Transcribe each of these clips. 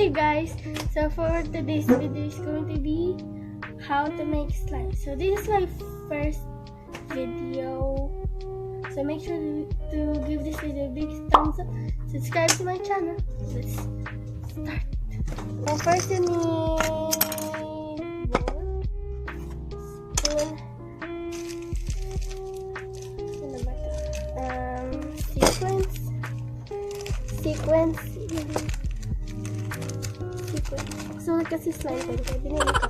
Hey guys, so for today's video is going to be how to make slime. So this is my first video, so make sure to give this video a big thumbs up, subscribe to my channel. Let's start. So first you need spoon, sequence. So kasi slime ko, kaya binili ko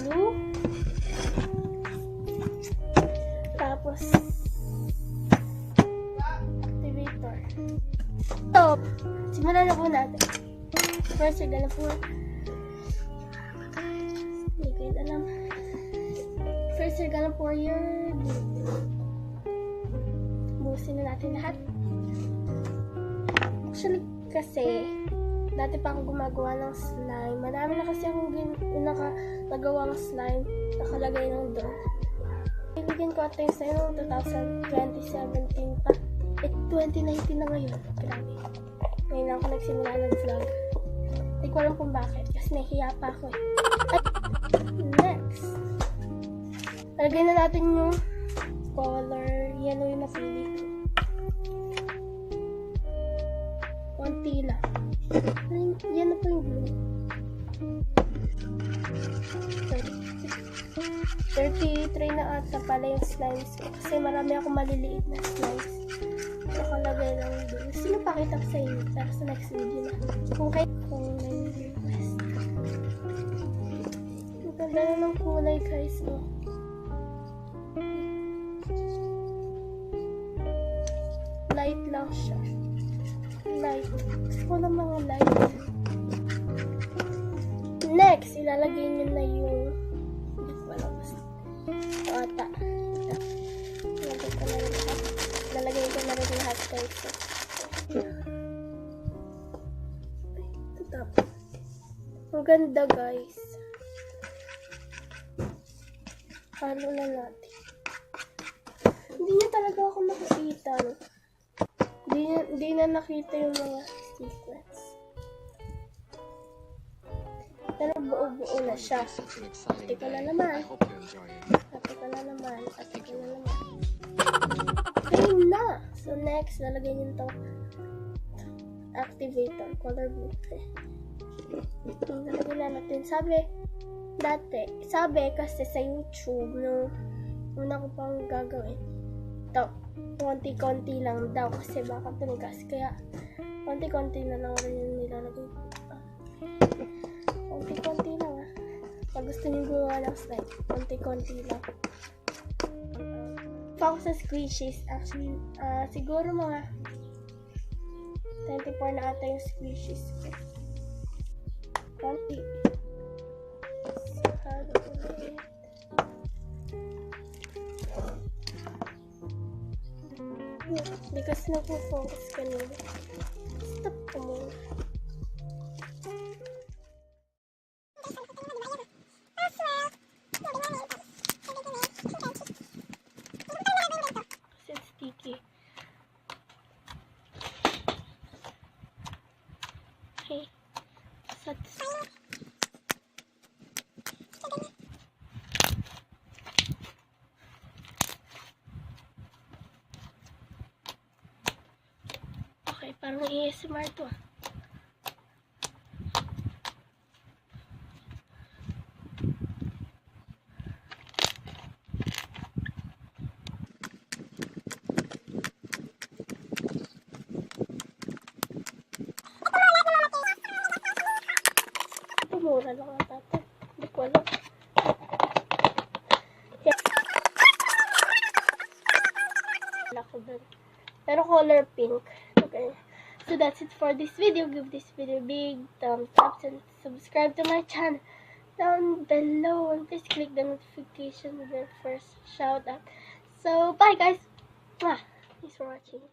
glue, tapos activator. So simulan na po natin. First you're gonna pour, hindi ko yun alam. First you're gonna pour your glue. Buhusin na natin lahat. Actually kasi dati pa ako gumagawa ng slime. Marami na kasi akong nagawa ng slime. Nakalagay ng doon. Iligyan ko ito yung slime ng 2017 pa. 2019 na ngayon. Grabe. Ngayon ako nagsimula ng vlog. Hindi ko alam kung bakit. Kasi nahihiya pa ako eh. Next. Lagay na natin yung color. Yellow yung napili ko. Konti lang. Yan na po yung glue. 33 na ata pala yung slimes ko. Kasi marami akong maliliit na slimes. Nakalagay lang doon. Sino pakita ko sa inyo? Para sa next video na. Kung may request. Ang ganda na ng kulay guys. Oh. Light lang siya. Light. Gusto ko ng mga light. Next, ilalagay nyo na yung hindi ko alam basta. Ata. Ilalagay ko na rin lahat guys. Ito tapos. Ang ganda guys. Halo na natin. Hindi niya talaga ako makikita. No? Hindi na nakita yung mga sequence. Pero buo-buo na siya. Ate ko na naman. Okay na. So next, lalagay nyo itong activator, color blue. Lalagay na natin. Sabi kasi sa YouTube, nung una ko pang gagawin, ito, konti-konti lang daw kasi baka tumigas. Kaya, konti-konti na lang rin yung nilalagay ko. Konti-konti lang ah. Pag gusto nyo gumawa ng slime, konti-konti lang. Pa ako sa squishies, actually, siguro mga 24 na ata yung squishies ko. Konti. Hindi kasi nagpo-focus kanina. Stop ko muna. Kasi sticky. Okay. Parang ASMR to ah. Ito mura lang ang tata. Hindi ko alam. Pero color pink. Okay. So that's it for this video. Give this video a big thumbs up and subscribe to my channel down below. And please click the notification bell for first shout out. So bye guys. Thanks for watching.